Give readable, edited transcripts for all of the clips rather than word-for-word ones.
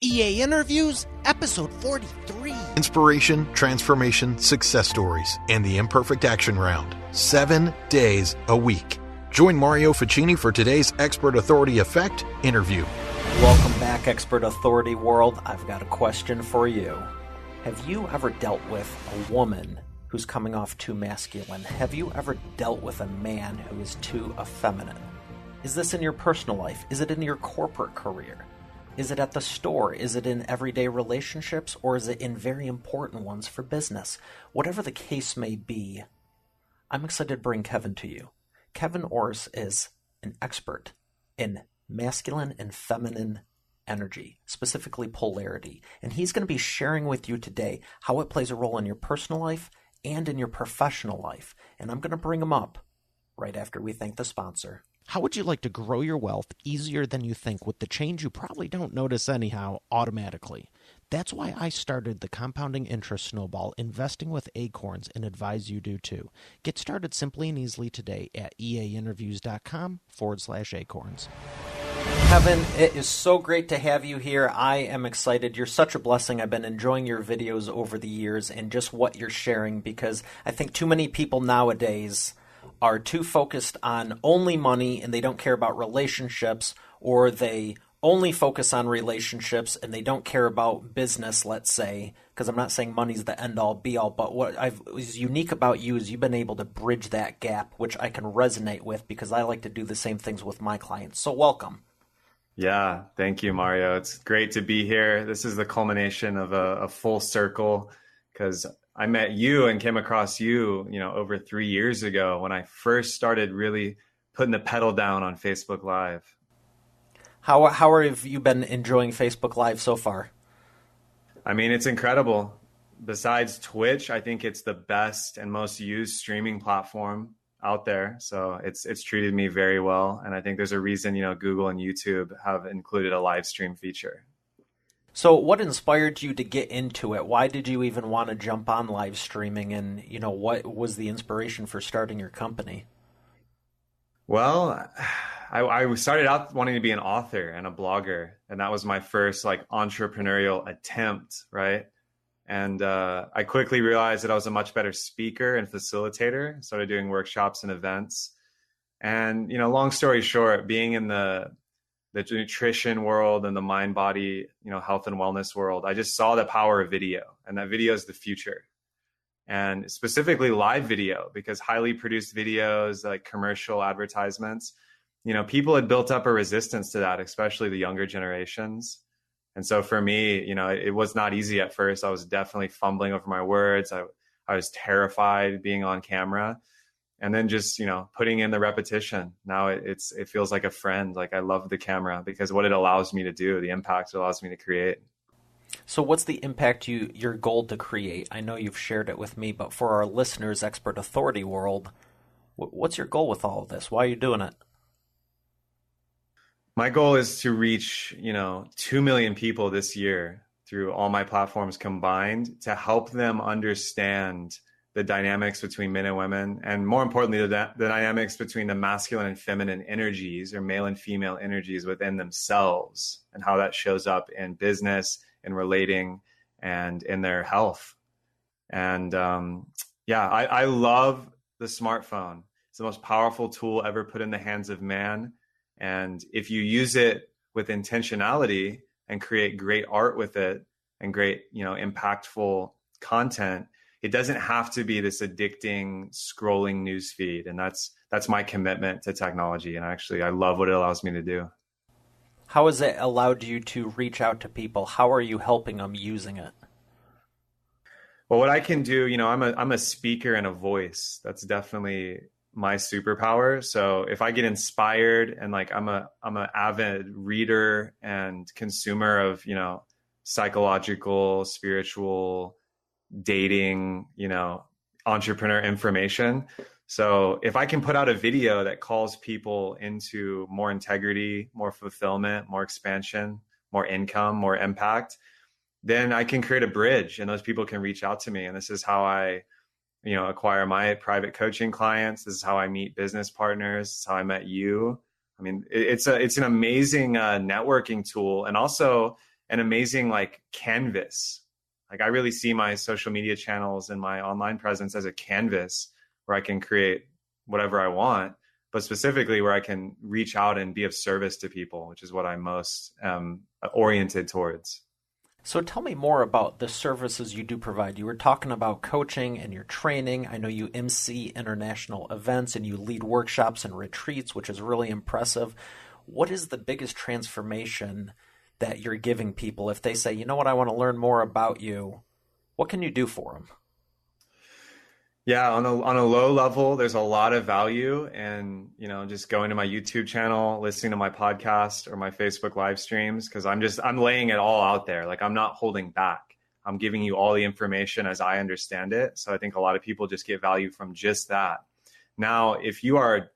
EA Interviews, episode 43. Inspiration, transformation, success stories, and the Imperfect Action Round. 7 days a week. Join Mario Ficini for today's Expert Authority Effect interview. Welcome back, Expert Authority World. I've got a question for you. Have you ever dealt with a woman who's coming off too masculine? Have you ever dealt with a man who is too effeminate? Is this in your personal life? Is it in your corporate career? Is it at the store? Is it in everyday relationships? Or is it in very important ones for business? Whatever the case may be, I'm excited to bring Kevin to you. Kevin Orosz is an expert in masculine and feminine energy, specifically polarity. And he's going to be sharing with you today how it plays a role in your personal life and in your professional life. And I'm going to bring him up right after we thank the sponsor. How would you like to grow your wealth easier than you think with the change you probably don't notice anyhow automatically? That's why I started the Compounding Interest Snowball Investing with Acorns and advise you do too. Get started simply and easily today at eainterviews.com/acorns. Kevin, it is so great to have you here. I am excited. You're such a blessing. I've been enjoying your videos over the years and just what you're sharing, because I think too many people nowadays are too focused on only money and they don't care about relationships, or they only focus on relationships and they don't care about business, let's say, because I'm not saying money's the end-all be-all, but what is unique about you is you've been able to bridge that gap, which I can resonate with because I like to do the same things with my clients. So welcome. Yeah, thank you, Mario. It's great to be here. This is the culmination of a full circle, because I met you and came across you, over 3 years ago when I first started really putting the pedal down on Facebook Live. How have you been enjoying Facebook Live so far? I mean, it's incredible. Besides Twitch, I think it's the best and most used streaming platform out there. So it's treated me very well. And I think there's a reason, Google and YouTube have included a live stream feature. So what inspired you to get into it? Why did you even want to jump on live streaming? And, what was the inspiration for starting your company? Well, I started out wanting to be an author and a blogger. And that was my first entrepreneurial attempt, right? And I quickly realized that I was a much better speaker and facilitator. Started doing workshops and events. And, long story short, being in the nutrition world and the mind body, health and wellness world, I just saw the power of video, and that video is the future. And specifically live video, because highly produced videos like commercial advertisements, people had built up a resistance to that, especially the younger generations. And so for me, it was not easy at first. I was definitely fumbling over my words. I was terrified being on camera. And then just, putting in the repetition. Now it feels like a friend. Like, I love the camera because what it allows me to do, the impact it allows me to create. So what's the impact your goal to create? I know you've shared it with me, but for our listeners, Expert Authority World, what's your goal with all of this? Why are you doing it? My goal is to reach, 2 million people this year through all my platforms combined, to help them understand the dynamics between men and women, and more importantly, the dynamics between the masculine and feminine energies, or male and female energies within themselves, and how that shows up in business, in relating, and in their health. And I love the smartphone. It's the most powerful tool ever put in the hands of man. And if you use it with intentionality and create great art with it and great, impactful content, it doesn't have to be this addicting scrolling news feed. And that's my commitment to technology. And actually, I love what it allows me to do. How has it allowed you to reach out to people? How are you helping them using it? Well, what I can do, I'm a speaker and a voice. That's definitely my superpower. So if I get inspired, and I'm an avid reader and consumer of, psychological, spiritual, dating, entrepreneur information. So if I can put out a video that calls people into more integrity, more fulfillment, more expansion, more income, more impact, then I can create a bridge and those people can reach out to me. And this is how I, acquire my private coaching clients. This is how I meet business partners. This is how I met you. I mean, it's an amazing networking tool. And also an amazing like canvas. Like I really see my social media channels and my online presence as a canvas where I can create whatever I want, but specifically where I can reach out and be of service to people, which is what I'm most oriented towards. So tell me more about the services you do provide. You were talking about coaching and your training. I know you MC international events and you lead workshops and retreats, which is really impressive. What is the biggest transformation that you're giving people if they say, you know what, I want to learn more about you? What can you do for them? Yeah, on a low level, there's a lot of value, and just going to my YouTube channel, listening to my podcast or my Facebook live streams, because I'm laying it all out there. Like I'm not holding back. I'm giving you all the information as I understand it. So I think a lot of people just get value from just that. Now, if you are,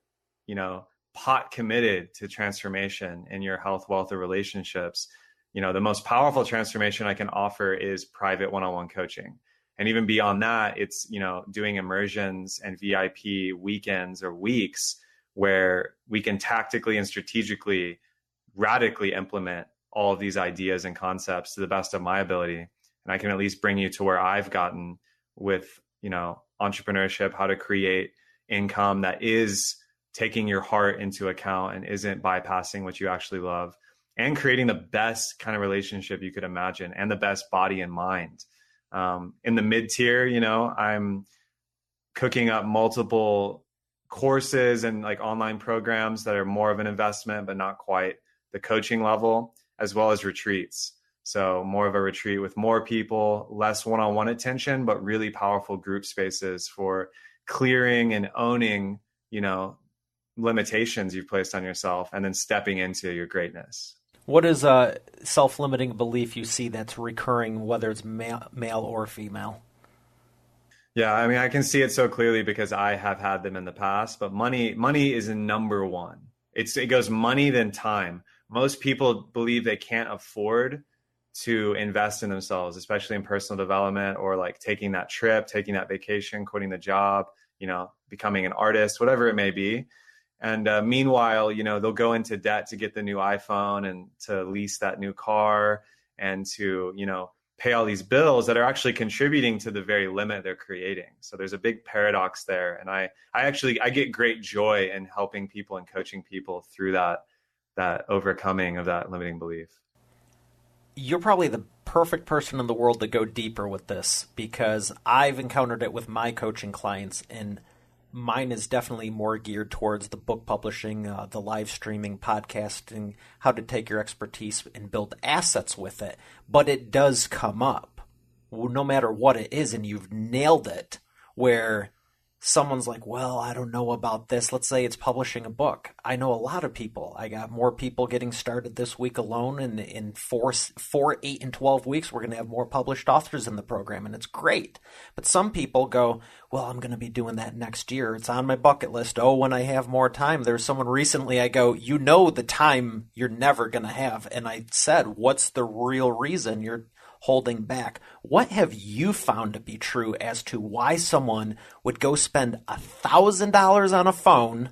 pot committed to transformation in your health, wealth, or relationships, the most powerful transformation I can offer is private one-on-one coaching. And even beyond that, it's, doing immersions and VIP weekends or weeks where we can tactically and strategically radically implement all of these ideas and concepts to the best of my ability. And I can at least bring you to where I've gotten with, entrepreneurship, how to create income that is taking your heart into account and isn't bypassing what you actually love, and creating the best kind of relationship you could imagine and the best body and mind. In the mid-tier, I'm cooking up multiple courses and like online programs that are more of an investment, but not quite the coaching level, as well as retreats. So more of a retreat with more people, less one-on-one attention, but really powerful group spaces for clearing and owning, limitations you've placed on yourself and then stepping into your greatness. What is a self-limiting belief you see that's recurring, whether it's male or female? Yeah, I mean, I can see it so clearly because I have had them in the past, but money is number one. It goes money, then time. Most people believe they can't afford to invest in themselves, especially in personal development or like taking that trip, taking that vacation, quitting the job, becoming an artist, whatever it may be. And meanwhile, they'll go into debt to get the new iPhone and to lease that new car and to, pay all these bills that are actually contributing to the very limit they're creating. So there's a big paradox there. And I get great joy in helping people and coaching people through that overcoming of that limiting belief. You're probably the perfect person in the world to go deeper with this, because I've encountered it with my coaching clients, and mine is definitely more geared towards the book publishing, the live streaming, podcasting, how to take your expertise and build assets with it. But it does come up, no matter what it is, and you've nailed it, where someone's like, well, I don't know about this. Let's say it's publishing a book. I know a lot of people. I got more people getting started this week alone, and in 4, 8, and 12 weeks, we're going to have more published authors in the program, and it's great. But some people go, well, I'm going to be doing that next year. It's on my bucket list. Oh, when I have more time. There's someone recently, I go, the time you're never going to have. And I said, what's the real reason you're holding back? What have you found to be true as to why someone would go spend $1,000 on a phone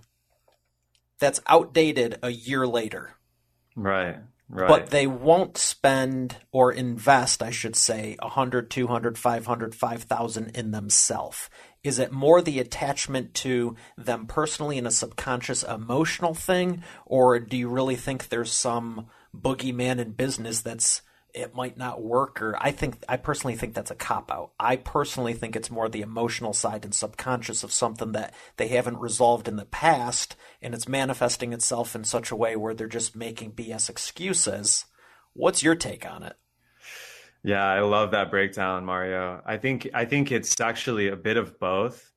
that's outdated a year later? Right. But they won't spend or invest, I should say, 100, 200, 500, 5,000 in themselves. Is it more the attachment to them personally in a subconscious emotional thing? Or do you really think there's some boogeyman in business it might not work? Or I personally think that's a cop-out. I personally think it's more the emotional side and subconscious of something that they haven't resolved in the past, and it's manifesting itself in such a way where they're just making BS excuses. What's your take on it? Yeah, I love that breakdown, Mario. I think it's actually a bit of both,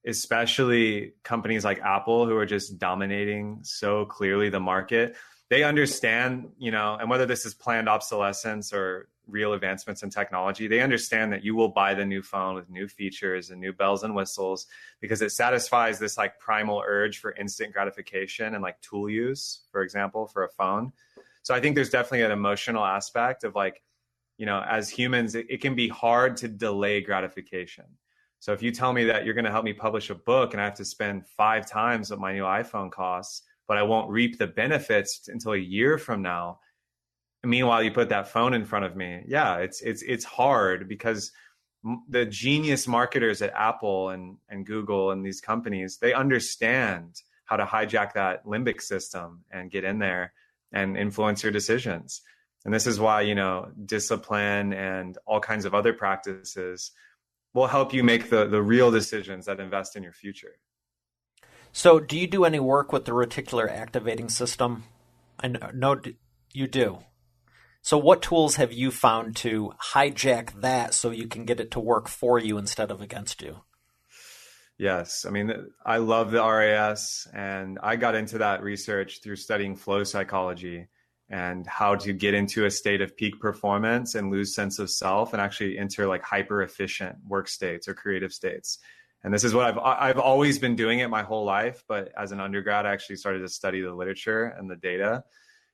especially companies like Apple, who are just dominating so clearly the market. They understand, and whether this is planned obsolescence or real advancements in technology, they understand that you will buy the new phone with new features and new bells and whistles because it satisfies this like primal urge for instant gratification and like tool use, for example, for a phone. So I think there's definitely an emotional aspect of like, as humans, it can be hard to delay gratification. So if you tell me that you're going to help me publish a book and I have to spend 5 times what my new iPhone costs, but I won't reap the benefits until a year from now, Meanwhile, you put that phone in front of me. Yeah, it's hard because the genius marketers at Apple and Google and these companies, they understand how to hijack that limbic system and get in there and influence your decisions. And this is why, discipline and all kinds of other practices will help you make the real decisions that invest in your future. So do you do any work with the reticular activating system? I know you do. So what tools have you found to hijack that so you can get it to work for you instead of against you? Yes. I mean, I love the RAS, and I got into that research through studying flow psychology and how to get into a state of peak performance and lose sense of self and actually enter like hyper efficient work states or creative states. And this is what I've always been doing it my whole life. But as an undergrad, I actually started to study the literature and the data.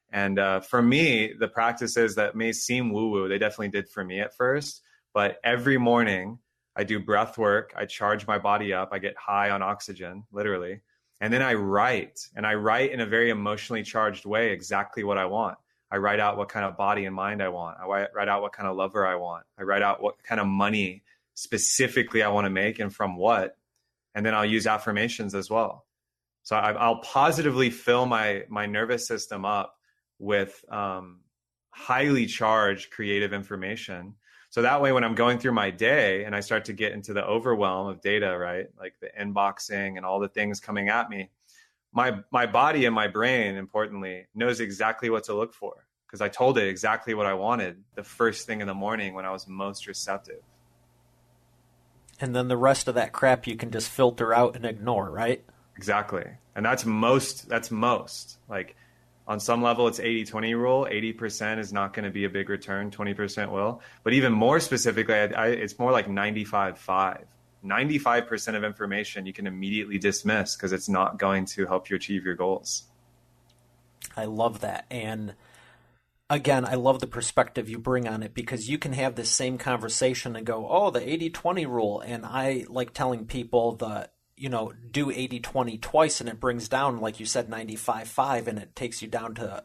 And for me, the practices that may seem woo-woo, they definitely did for me at first. But every morning I do breath work. I charge my body up. I get high on oxygen, literally. And then I write in a very emotionally charged way exactly what I want. I write out what kind of body and mind I want. I write out what kind of lover I want. I write out what kind of money specifically I want to make and from what. And then I'll use affirmations as well. So I'll positively fill my nervous system up with highly charged creative information. So that way, when I'm going through my day and I start to get into the overwhelm of data, right, like the inboxing and all the things coming at me, my body and my brain, importantly, knows exactly what to look for because I told it exactly what I wanted the first thing in the morning when I was most receptive. And then the rest of that crap you can just filter out and ignore, right? Exactly. And that's most. Like, on some level, it's 80-20 rule. 80% is not going to be a big return. 20% will. But even more specifically, it's more like 95-5. 95% of information you can immediately dismiss because it's not going to help you achieve your goals. I love that. And again, I love the perspective you bring on it because you can have this same conversation and go, oh, the 80-20 rule. And I like telling people that, do 80-20 twice and it brings down, like you said, 95-5 and it takes you down to,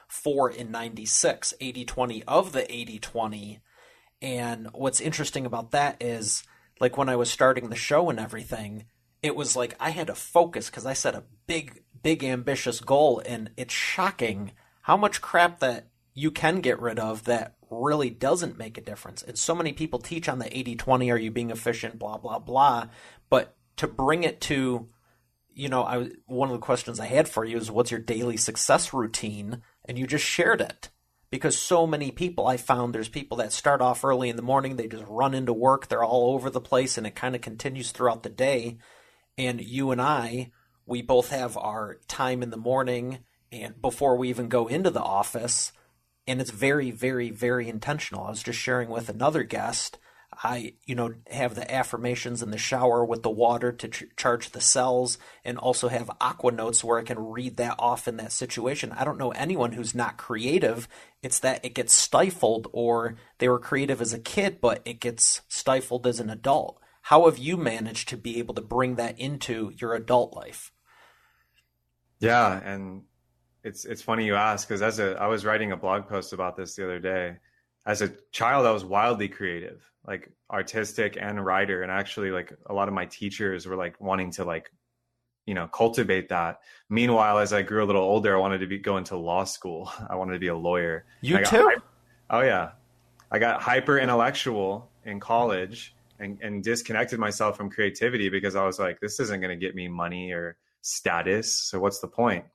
4 in 96, 80-20 of the 80-20. And what's interesting about that is, like when I was starting the show and everything, it was like I had to focus because I set a big, big ambitious goal, and it's shocking how much crap that you can get rid of that really doesn't make a difference. And so many people teach on the 80-20, are you being efficient, blah, blah, blah. But to bring it to, one of the questions I had for you is what's your daily success routine? And you just shared it. Because so many people, I found there's people that start off early in the morning, they just run into work, they're all over the place, and it kind of continues throughout the day. And you and I, we both have our time in the morning and before we even go into the office, and it's very, very, very intentional. I was just sharing with another guest, I, have the affirmations in the shower with the water to charge the cells, and also have aqua notes where I can read that off in that situation. I don't know anyone who's not creative. It's that it gets stifled, or they were creative as a kid, but it gets stifled as an adult. How have you managed to be able to bring that into your adult life? Yeah, and it's funny you ask, because I was writing a blog post about this the other day. As a child, I was wildly creative, like artistic and writer. And actually, like a lot of my teachers were like wanting to cultivate that. Meanwhile, as I grew a little older, I wanted to go into law school. I wanted to be a lawyer. You too? Oh yeah. I got hyper intellectual in college and disconnected myself from creativity because I was like, this isn't going to get me money or status. So what's the point?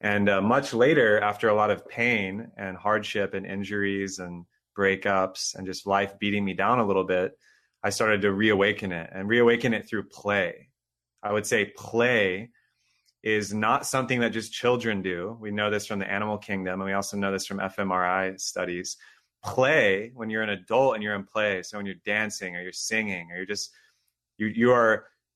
And much later, after a lot of pain and hardship and injuries and breakups and just life beating me down a little bit, I started to reawaken it through play. I would say play is not something that just children do. We know this from the animal kingdom, and we also know this from fMRI studies. Play, when you're an adult and you're in play, so when you're dancing or you're singing or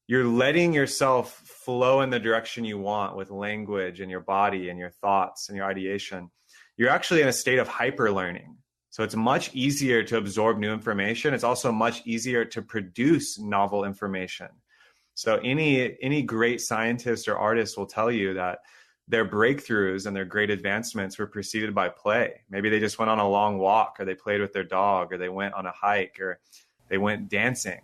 you're letting yourself flow in the direction you want with language and your body and your thoughts and your ideation, you're actually in a state of hyper learning. So it's much easier to absorb new information. It's also much easier to produce novel information. So any great scientist or artist will tell you that their breakthroughs and their great advancements were preceded by play. Maybe they just went on a long walk, or they played with their dog, or they went on a hike, or they went dancing.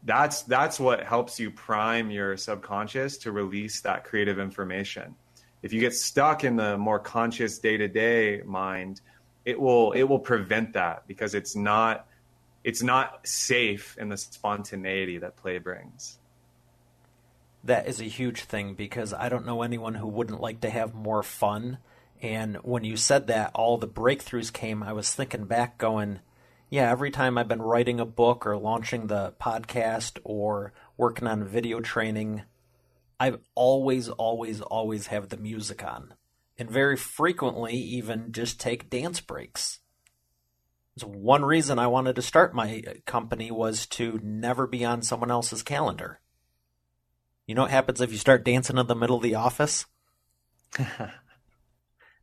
That's what helps you prime your subconscious to release that creative information. If you get stuck in the more conscious day-to-day mind, it will prevent that, because it's not safe in the spontaneity that play brings. That is a huge thing, because I don't know anyone who wouldn't like to have more fun. And when you said that, all the breakthroughs came, I was thinking back going, yeah, every time I've been writing a book or launching the podcast or working on video training, I've always have the music on. And very frequently even just take dance breaks. So one reason I wanted to start my company was to never be on someone else's calendar. You know what happens if you start dancing in the middle of the office?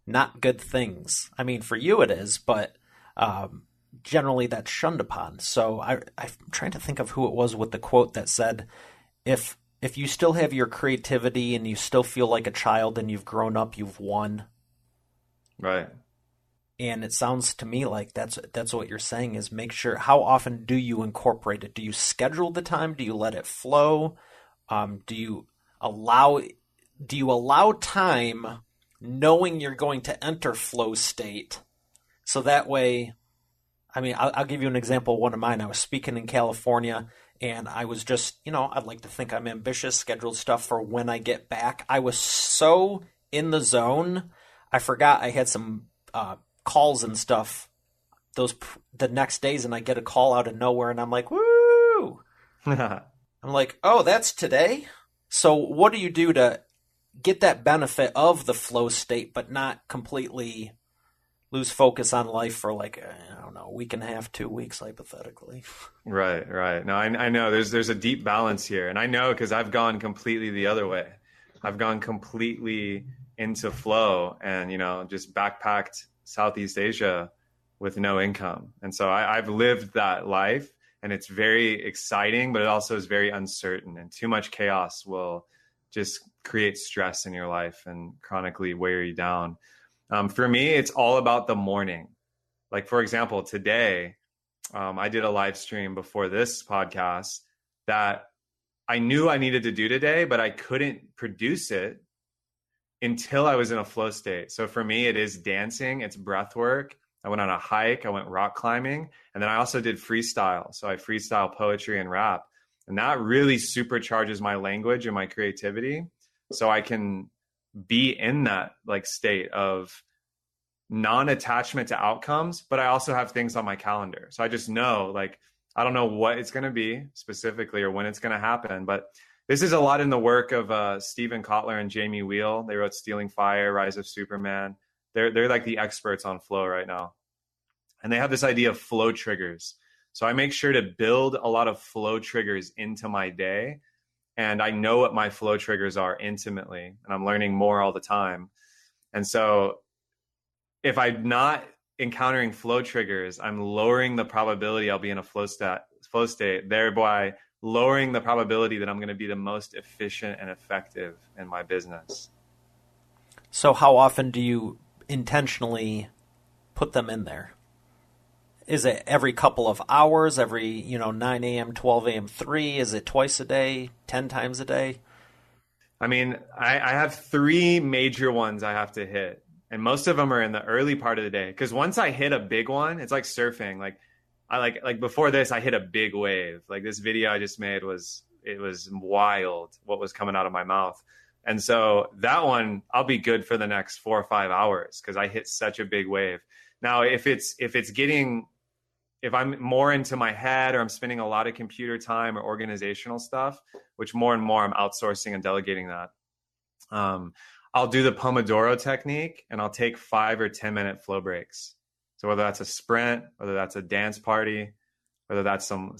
Not good things. I mean, for you it is, but generally that's shunned upon. So I'm trying to think of who it was with the quote that said, if you still have your creativity and you still feel like a child and you've grown up, you've won. Right. And it sounds to me like that's what you're saying, is make sure, how often do you incorporate it? Do you schedule the time? Do you let it flow? Do you allow time knowing you're going to enter flow state? So that way, I mean, I'll give you an example of one of mine. I was speaking in California, and I was just, I'd like to think I'm ambitious, scheduled stuff for when I get back. I was so in the zone, I forgot I had some calls and stuff the next days, and I get a call out of nowhere, and I'm like, woo! I'm like, oh, that's today? So what do you do to get that benefit of the flow state, but not completely lose focus on life for like, I don't know, a week and a half, 2 weeks, hypothetically? Right. No, I know there's a deep balance here. And I know, because I've gone completely the other way. I've gone completely into flow and, just backpacked Southeast Asia with no income. And so I've lived that life, and it's very exciting, but it also is very uncertain, and too much chaos will just create stress in your life and chronically wear you down. For me, it's all about the morning. Like, for example, today, I did a live stream before this podcast that I knew I needed to do today, but I couldn't produce it until I was in a flow state. So for me, it is dancing, it's breath work. I went on a hike, I went rock climbing, and then I also did freestyle. So I freestyle poetry and rap, and that really supercharges my language and my creativity. So I can be in that like state of non-attachment to outcomes, but I also have things on my calendar. So I just know, like, I don't know what it's going to be specifically or when it's going to happen, but this is a lot in the work of Stephen Kotler and Jamie Wheel. They wrote Stealing Fire, Rise of Superman. They're like the experts on flow right now. And they have this idea of flow triggers. So I make sure to build a lot of flow triggers into my day. And I know what my flow triggers are intimately, and I'm learning more all the time. And so if I'm not encountering flow triggers, I'm lowering the probability I'll be in a flow state, thereby lowering the probability that I'm going to be the most efficient and effective in my business. So how often do you intentionally put them in there? Is it every couple of hours, every 9 a.m., 12 a.m., 3? Is it twice a day, 10 times a day? I mean, I have 3 major ones I have to hit. And most of them are in the early part of the day. Because once I hit a big one, it's like surfing. Like I like before this, I hit a big wave. Like this video I just made was wild what was coming out of my mouth. And so that one, I'll be good for the next 4 or 5 hours because I hit such a big wave. Now, if I'm more into my head, or I'm spending a lot of computer time or organizational stuff, which more and more I'm outsourcing and delegating that, I'll do the Pomodoro technique, and I'll take 5 or 10 minute flow breaks. So whether that's a sprint, whether that's a dance party, whether that's some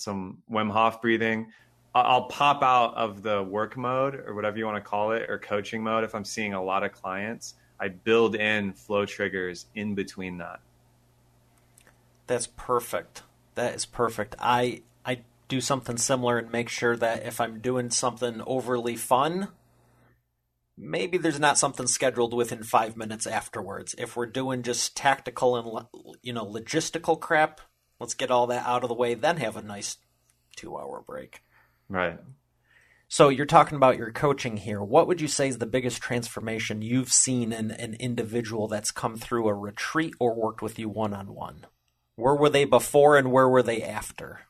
Wim Hof breathing, I'll pop out of the work mode, or whatever you want to call it, or coaching mode. If I'm seeing a lot of clients, I build in flow triggers in between that. That's perfect. That is perfect. I do something similar and make sure that if I'm doing something overly fun, maybe there's not something scheduled within 5 minutes afterwards. If we're doing just tactical and, logistical crap, let's get all that out of the way, then have a nice 2-hour break. Right. So you're talking about your coaching here. What would you say is the biggest transformation you've seen in an individual that's come through a retreat or worked with you one-on-one? Where were they before and where were they after?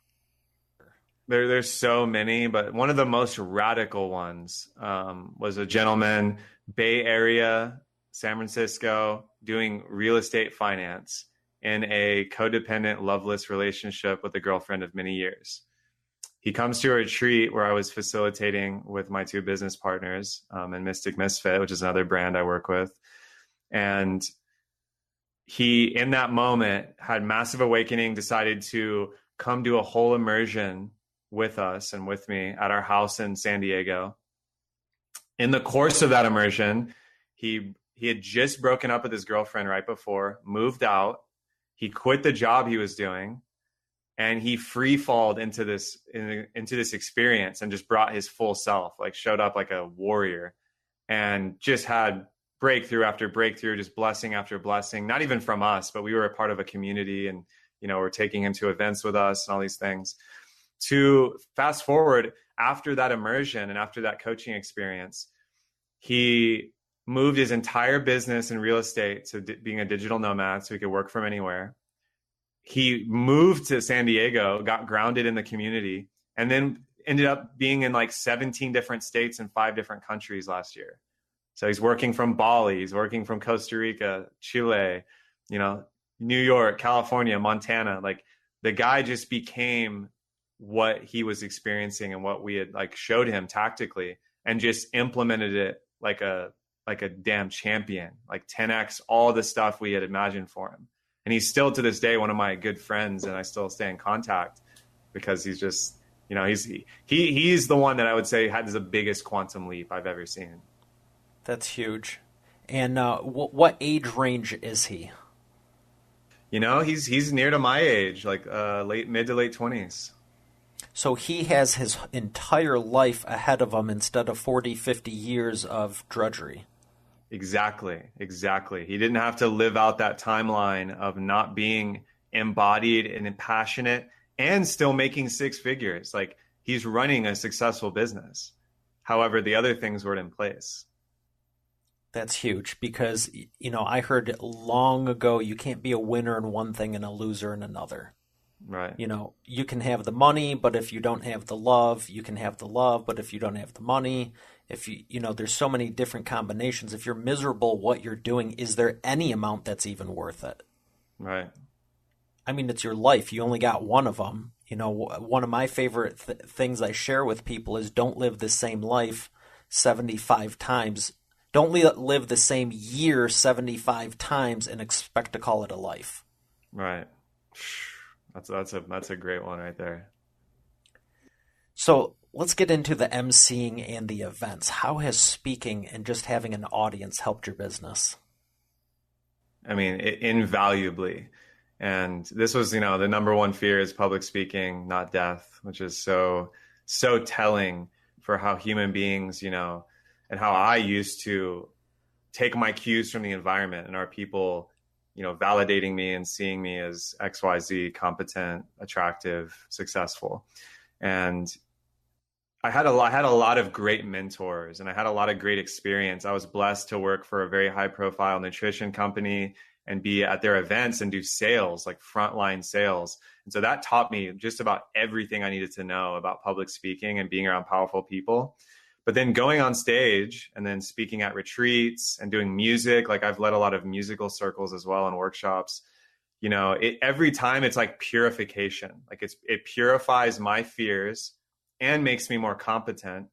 There's so many, but one of the most radical ones was a gentleman, Bay Area, San Francisco, doing real estate finance in a codependent, loveless relationship with a girlfriend of many years. He comes to a retreat where I was facilitating with my two business partners and Mystic Misfit, which is another brand I work with. And he, in that moment, had massive awakening, decided to come do a whole immersion with us and with me at our house in San Diego. In the course of that immersion, he had just broken up with his girlfriend right before, moved out. He quit the job he was doing. And he free-falled into this experience and just brought his full self, like showed up like a warrior and just had breakthrough after breakthrough, just blessing after blessing, not even from us, but we were a part of a community and, we're taking him to events with us and all these things. To fast forward, after that immersion and after that coaching experience, he moved his entire business in real estate to being a digital nomad so he could work from anywhere. He moved to San Diego, got grounded in the community, and then ended up being in like 17 different states and 5 different countries last year. So he's working from Bali, he's working from Costa Rica, Chile, New York, California, Montana. Like the guy just became what he was experiencing and what we had like showed him tactically and just implemented it like a damn champion, like 10x all the stuff we had imagined for him. And he's still to this day one of my good friends, and I still stay in contact because he's just, he's the one that I would say has the biggest quantum leap I've ever seen. That's huge. And what age range is he? He's near to my age, like mid to late 20s. So he has his entire life ahead of him instead of 40, 50 years of drudgery. Exactly. He didn't have to live out that timeline of not being embodied and passionate and still making 6 figures. Like he's running a successful business. However, the other things weren't in place. That's huge because, I heard long ago, you can't be a winner in one thing and a loser in another. Right. You can have the money, but if you don't have the love, you can have the love, but if you don't have the money, if there's so many different combinations. If you're miserable, what you're doing, is there any amount that's even worth it? Right. I mean, it's your life. You only got one of them. One of my favorite things I share with people is don't live the same life 75 times. Don't live the same year 75 times and expect to call it a life. Right. That's a great one right there. So let's get into the emceeing and the events. How has speaking and just having an audience helped your business? I mean, invaluably. And this was, the number one fear is public speaking, not death, which is so telling for how human beings, and how I used to take my cues from the environment and our people, validating me and seeing me as XYZ, competent, attractive, successful. And I had a lot of great mentors and I had a lot of great experience. I was blessed to work for a very high profile nutrition company and be at their events and do sales, like frontline sales. And so that taught me just about everything I needed to know about public speaking and being around powerful people. But then going on stage and then speaking at retreats and doing music, like I've led a lot of musical circles as well and workshops, every time it's like purification. Like it purifies my fears and makes me more competent.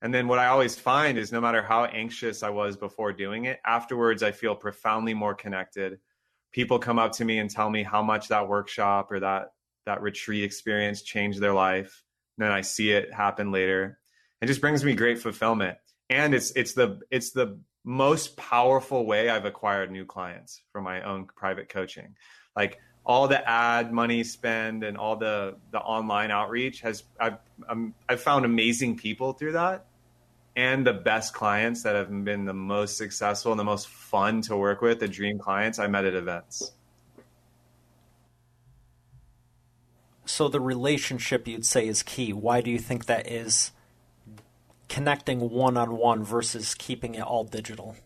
And then what I always find is no matter how anxious I was before doing it, afterwards, I feel profoundly more connected. People come up to me and tell me how much that workshop or that retreat experience changed their life. And then I see it happen later. It just brings me great fulfillment. And it's the most powerful way I've acquired new clients for my own private coaching. Like all the ad money spend and all the online outreach I've found amazing people through that. and the best clients that have been the most successful and the most fun to work with, the dream clients, I met at events. So the relationship, you'd say, is key. Why do you think that is, connecting one-on-one versus keeping it all digital?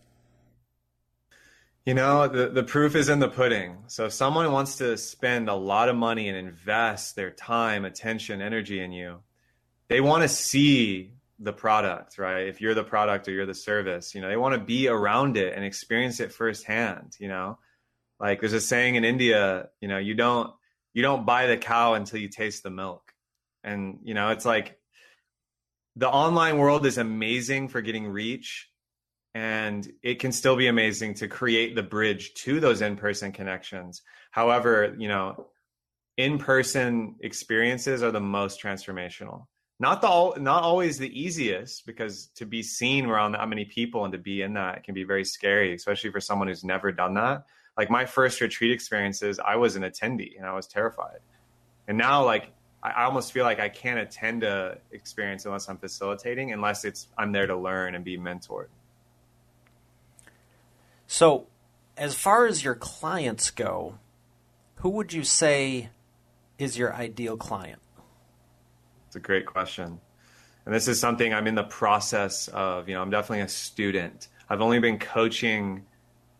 You know, the proof is in the pudding. So if someone wants to spend a lot of money and invest their time, attention, energy in you, they want to see the product, right? If you're the product or you're the service, you know, they want to be around it and experience it firsthand, you know? Like there's a saying in India, you know, you don't buy the cow until you taste the milk. And, you know, it's like the online world is amazing for getting reach, and it can still be amazing to create the bridge to those in-person connections. However, you know, in-person experiences are the most transformational. Not always the easiest, because to be seen around that many people and to be in that can be very scary, especially for someone who's never done that. Like my first retreat experiences, I was an attendee and I was terrified. And now, like, I almost feel like I can't attend a experience unless I'm facilitating, unless I'm there to learn and be mentored. So as far as your clients go, who would you say is your ideal client? It's a great question. And this is something I'm in the process of. You know, I'm definitely a student. I've only been coaching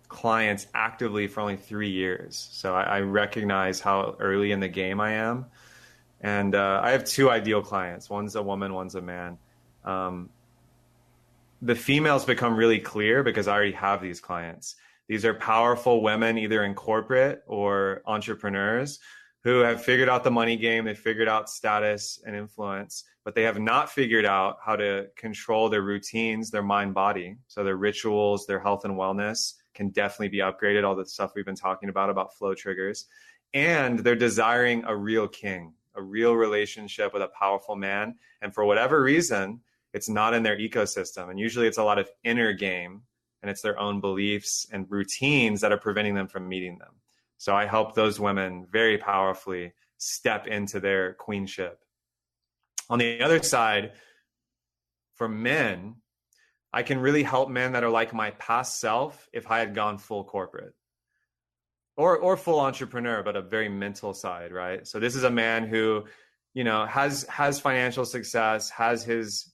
clients actively for only 3 years. So I recognize how early in the game I am. And I have 2 ideal clients. One's a woman, one's a man. The females become really clear because I already have these clients. These are powerful women, either in corporate or entrepreneurs, who have figured out the money game. They figured out status and influence, but they have not figured out how to control their routines, their mind, body. So their rituals, their health and wellness can definitely be upgraded. All the stuff we've been talking about flow triggers. And they're desiring a real king, a real relationship with a powerful man. And for whatever reason, it's not in their ecosystem. And usually it's a lot of inner game, and it's their own beliefs and routines that are preventing them from meeting them. So I help those women very powerfully step into their queenship. On the other side, for men, I can really help men that are like my past self if I had gone full corporate or full entrepreneur, but a very mental side, right? So this is a man who, you know, has financial success, has his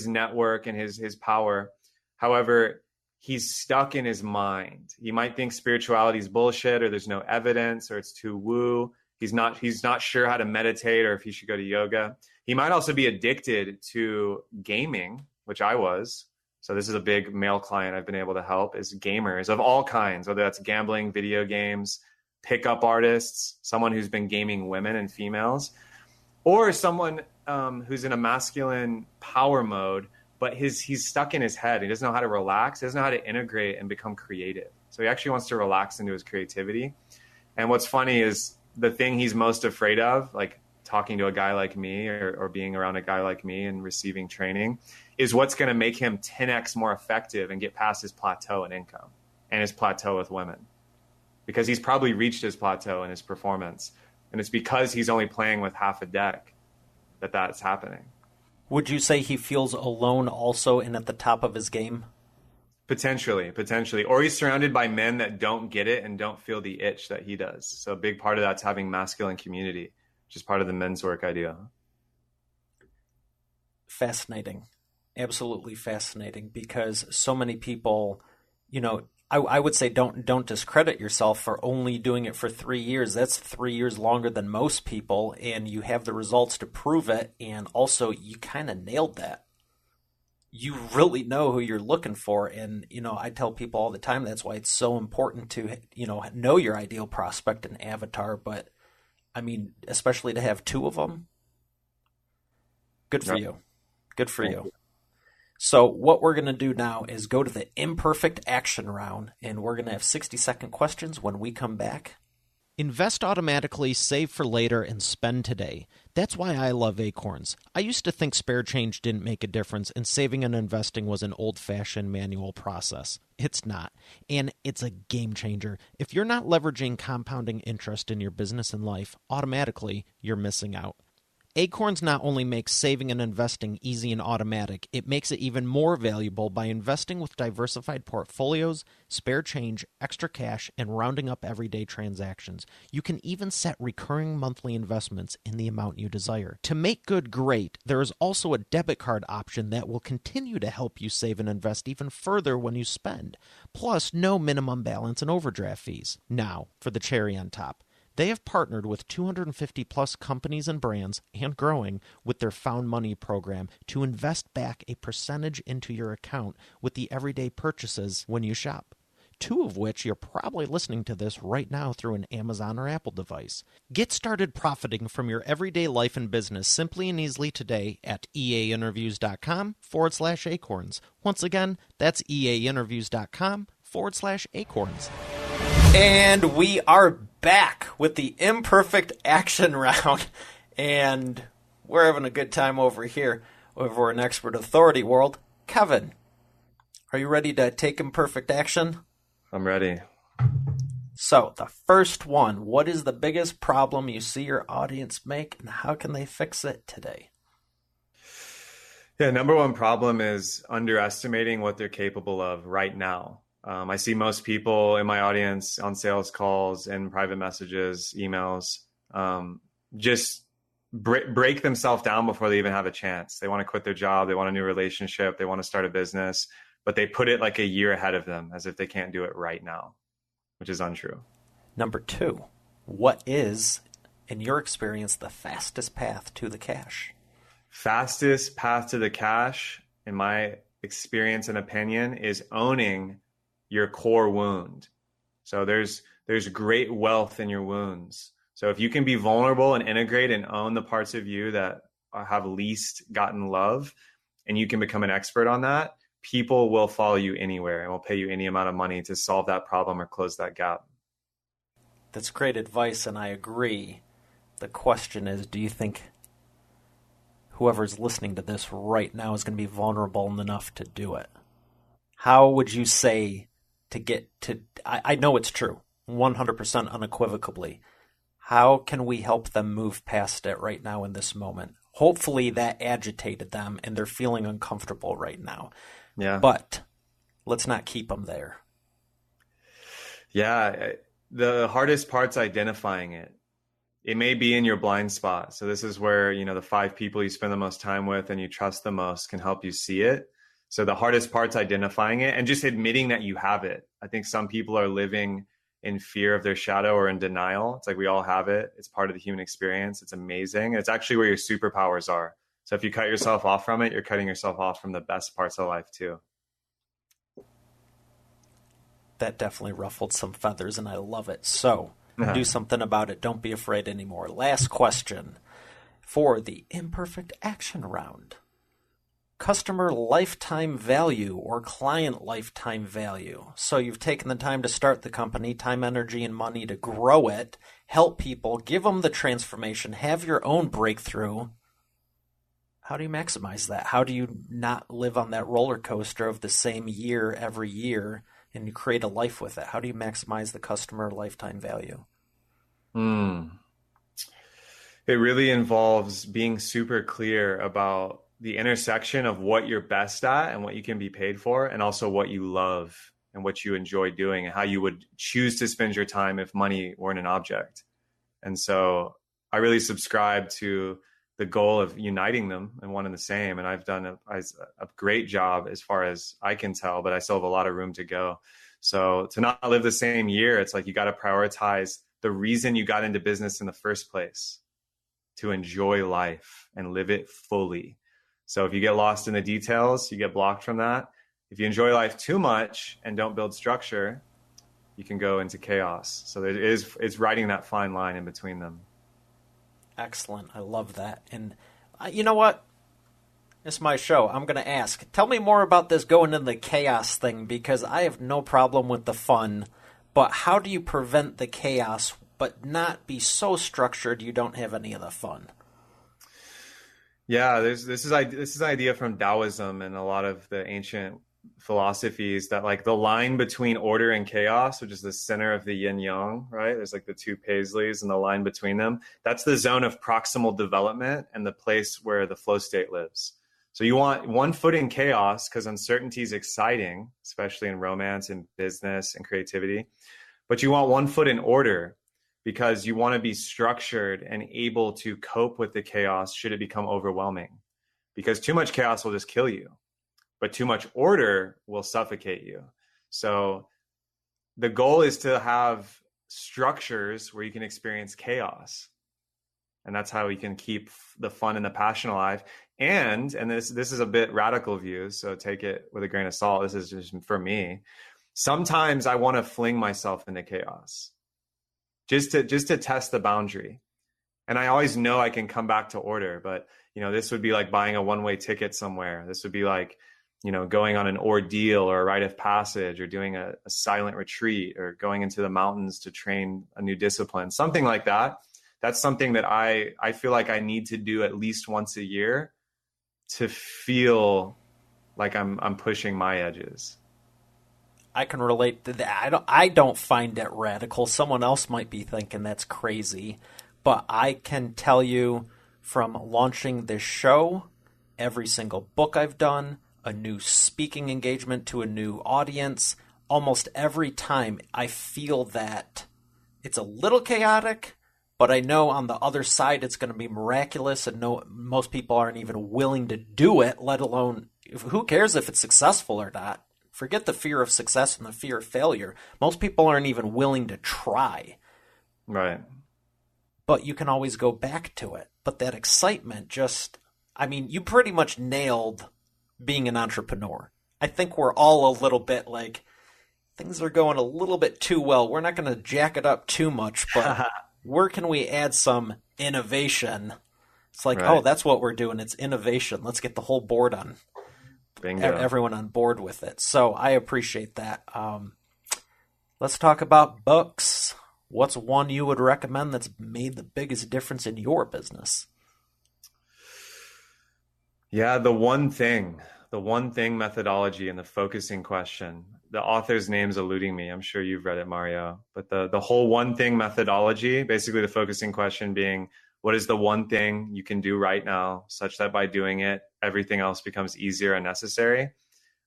network and his power. However, he's stuck in his mind. He might think spirituality is bullshit, or there's no evidence, or it's too woo. He's not sure how to meditate or if he should go to yoga. He might also be addicted to gaming, which I was. So this is a big male client I've been able to help, is gamers of all kinds, whether that's gambling, video games, pickup artists, someone who's been gaming women and females, or someone who's in a masculine power mode, but he's stuck in his head. He doesn't know how to relax. He doesn't know how to integrate and become creative. So he actually wants to relax into his creativity. And what's funny is the thing he's most afraid of, like talking to a guy like me or being around a guy like me and receiving training, is what's going to make him 10x more effective and get past his plateau in income and his plateau with women. Because he's probably reached his plateau in his performance. And it's because he's only playing with half a deck that's happening. Would you say he feels alone also and at the top of his game? Potentially. Or he's surrounded by men that don't get it and don't feel the itch that he does. So a big part of that's having masculine community, which is part of the men's work idea. Fascinating. Absolutely fascinating, because so many people, you know, I would say don't discredit yourself for only doing it for 3 years. That's 3 years longer than most people, and you have the results to prove it. And also, you kind of nailed that. You really know who you're looking for. And, you know, I tell people all the time, that's why it's so important to, you know your ideal prospect and avatar. But, I mean, especially to have 2 of them, good for you. Good for you. So what we're going to do now is go to the imperfect action round, and we're going to have 60-second questions when we come back. Invest automatically, save for later, and spend today. That's why I love Acorns. I used to think spare change didn't make a difference, and saving and investing was an old-fashioned manual process. It's not, and it's a game changer. If you're not leveraging compounding interest in your business and life, automatically you're missing out. Acorns not only makes saving and investing easy and automatic, it makes it even more valuable by investing with diversified portfolios, spare change, extra cash, and rounding up everyday transactions. You can even set recurring monthly investments in the amount you desire. To make good great, there is also a debit card option that will continue to help you save and invest even further when you spend. Plus, no minimum balance and overdraft fees. Now, for the cherry on top. They have partnered with 250 plus companies and brands, and growing, with their Found Money program to invest back a percentage into your account with the everyday purchases when you shop. Two of which you're probably listening to this right now through an Amazon or Apple device. Get started profiting from your everyday life and business simply and easily today at eainterviews.com/acorns. Once again, that's eainterviews.com/acorns. And we are back with the Imperfect Action Round. And we're having a good time over here over in Expert Authority World. Kevin, are you ready to take imperfect action? I'm ready. So, the first one, what is the biggest problem you see your audience make, and how can they fix it today? Yeah, number one problem is underestimating what they're capable of right now. I see most people in my audience on sales calls and private messages, emails, just break themselves down before they even have a chance. They want to quit their job. They want a new relationship. They want to start a business, but they put it like a year ahead of them as if they can't do it right now, which is untrue. Number two, what is, in your experience, the fastest path to the cash? Fastest path to the cash, in my experience and opinion, is owning your core wound. So there's great wealth in your wounds. So if you can be vulnerable and integrate and own the parts of you that have least gotten love, and you can become an expert on that, people will follow you anywhere and will pay you any amount of money to solve that problem or close that gap. That's great advice, and I agree. The question is, do you think whoever's listening to this right now is going to be vulnerable enough to do it? How would you say to get to, I know it's true, 100% unequivocally. How can we help them move past it right now in this moment? Hopefully that agitated them and they're feeling uncomfortable right now. Yeah. But let's not keep them there. Yeah. The hardest part's identifying it. It may be in your blind spot. So this is where, the 5 people you spend the most time with and you trust the most can help you see it. So the hardest part's identifying it and just admitting that you have it. I think some people are living in fear of their shadow or in denial. It's like we all have it. It's part of the human experience. It's amazing. It's actually where your superpowers are. So if you cut yourself off from it, you're cutting yourself off from the best parts of life too. That definitely ruffled some feathers and I love it. So do something about it. Don't be afraid anymore. Last question for the Imperfect Action Round. Customer lifetime value or client lifetime value. So you've taken the time to start the company, time, energy, and money to grow it, help people, give them the transformation, have your own breakthrough. How do you maximize that? How do you not live on that roller coaster of the same year every year and you create a life with it? How do you maximize the customer lifetime value? It really involves being super clear about the intersection of what you're best at and what you can be paid for, and also what you love and what you enjoy doing and how you would choose to spend your time if money weren't an object. And so I really subscribe to the goal of uniting them in one and the same. And I've done a great job as far as I can tell, but I still have a lot of room to go. So to not live the same year, it's like you got to prioritize the reason you got into business in the first place, to enjoy life and live it fully. So if you get lost in the details, you get blocked from that. If you enjoy life too much and don't build structure, you can go into chaos. So it's writing that fine line in between them. Excellent. I love that. And you know what? It's my show. I'm going to ask. Tell me more about this going into the chaos thing, because I have no problem with the fun. But how do you prevent the chaos but not be so structured you don't have any of the fun? Yeah, this is an idea from Taoism and a lot of the ancient philosophies that like the line between order and chaos, which is the center of the yin yang, right? There's like the two paisleys and the line between them. That's the zone of proximal development and the place where the flow state lives. So you want one foot in chaos because uncertainty is exciting, especially in romance and business and creativity. But you want one foot in order because you want to be structured and able to cope with the chaos should it become overwhelming. Because too much chaos will just kill you, but too much order will suffocate you. So the goal is to have structures where you can experience chaos. And that's how we can keep the fun and the passion alive. And this is a bit radical view, so take it with a grain of salt. This is just for me. Sometimes I want to fling myself into chaos just to test the boundary. And I always know I can come back to order, but this would be like buying a one-way ticket somewhere. This would be like, going on an ordeal or a rite of passage or doing a silent retreat or going into the mountains to train a new discipline, something like that. That's something that I feel like I need to do at least once a year to feel like I'm pushing my edges. I can relate to that. I don't find it radical. Someone else might be thinking that's crazy, but I can tell you from launching this show, every single book I've done, a new speaking engagement to a new audience, almost every time I feel that it's a little chaotic, but I know on the other side it's going to be miraculous, and most people aren't even willing to do it, let alone, who cares if it's successful or not? Forget the fear of success and the fear of failure. Most people aren't even willing to try. Right. But you can always go back to it. But that excitement you pretty much nailed being an entrepreneur. I think we're all a little bit like, things are going a little bit too well. We're not going to jack it up too much, but where can we add some innovation? It's like, right. Oh, that's what we're doing. It's innovation. Let's get the whole board on. Bingo. Everyone on board with it. So I appreciate that. Let's talk about books. What's one you would recommend that's made the biggest difference in your business? Yeah, the one thing methodology and the focusing question. The author's name's eluding me. I'm sure you've read it, Mario. But the whole one thing methodology, basically the focusing question being, what is the one thing you can do right now such that by doing it, everything else becomes easier and necessary?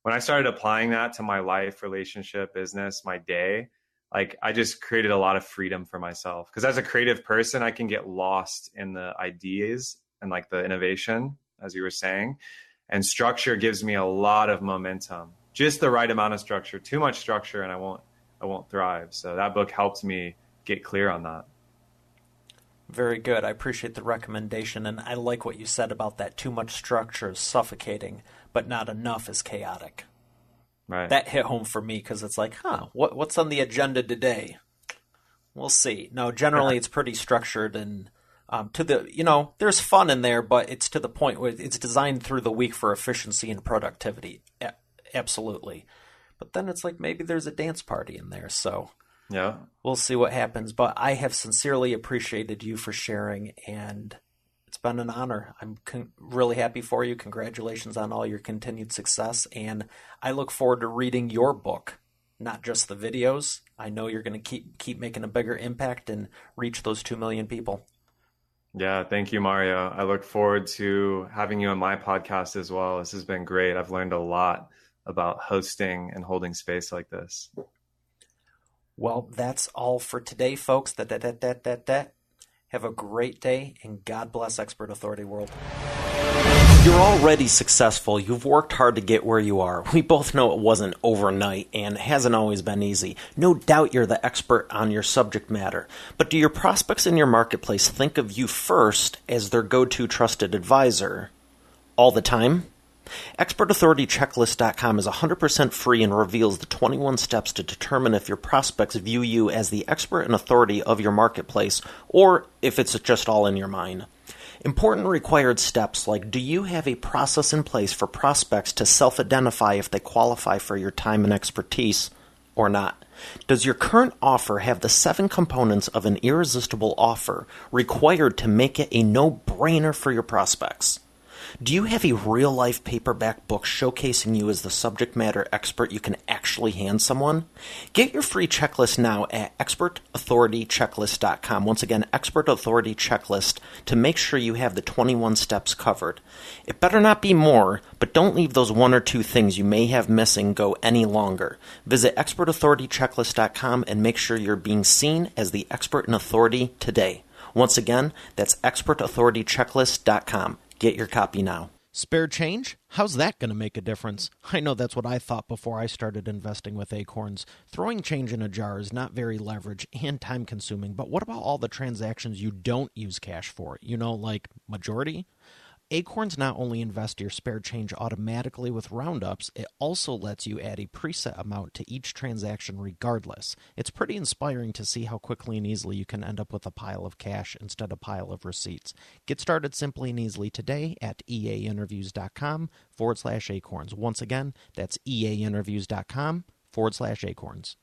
When I started applying that to my life, relationship, business, my day, I just created a lot of freedom for myself. Because as a creative person, I can get lost in the ideas and the innovation, as you were saying. And structure gives me a lot of momentum. Just the right amount of structure. Too much structure and I won't thrive. So that book helped me get clear on that. Very good. I appreciate the recommendation, and I like what you said about that. Too much structure is suffocating, but not enough is chaotic. Right. That hit home for me because it's like, what's on the agenda today? We'll see. No, generally it's pretty structured and there's fun in there, but it's to the point where it's designed through the week for efficiency and productivity. Absolutely. But then it's like maybe there's a dance party in there, so... Yeah. We'll see what happens, but I have sincerely appreciated you for sharing, and it's been an honor. I'm really happy for you. Congratulations on all your continued success, and I look forward to reading your book, not just the videos. I know you're going to keep making a bigger impact and reach those 2 million people. Yeah, thank you, Mario. I look forward to having you on my podcast as well. This has been great. I've learned a lot about hosting and holding space like this. Well, that's all for today, folks. Have a great day, and God bless Expert Authority World. You're already successful. You've worked hard to get where you are. We both know it wasn't overnight and hasn't always been easy. No doubt you're the expert on your subject matter. But do your prospects in your marketplace think of you first as their go-to trusted advisor all the time? ExpertAuthorityChecklist.com is 100% free and reveals the 21 steps to determine if your prospects view you as the expert and authority of your marketplace, or if it's just all in your mind. Important required steps like, do you have a process in place for prospects to self-identify if they qualify for your time and expertise or not? Does your current offer have the 7 components of an irresistible offer required to make it a no-brainer for your prospects? Do you have a real-life paperback book showcasing you as the subject matter expert you can actually hand someone? Get your free checklist now at expertauthoritychecklist.com. Once again, Expert Authority Checklist, to make sure you have the 21 steps covered. It better not be more, but don't leave those one or two things you may have missing go any longer. Visit expertauthoritychecklist.com and make sure you're being seen as the expert in authority today. Once again, that's expertauthoritychecklist.com. Get your copy now. Spare change? How's that going to make a difference? I know that's what I thought before I started investing with Acorns. Throwing change in a jar is not very leverage and time consuming, but what about all the transactions you don't use cash for? You know, like majority? Acorns not only invest your spare change automatically with roundups, it also lets you add a preset amount to each transaction regardless. It's pretty inspiring to see how quickly and easily you can end up with a pile of cash instead of a pile of receipts. Get started simply and easily today at eainterviews.com/acorns. Once again, that's eainterviews.com/acorns.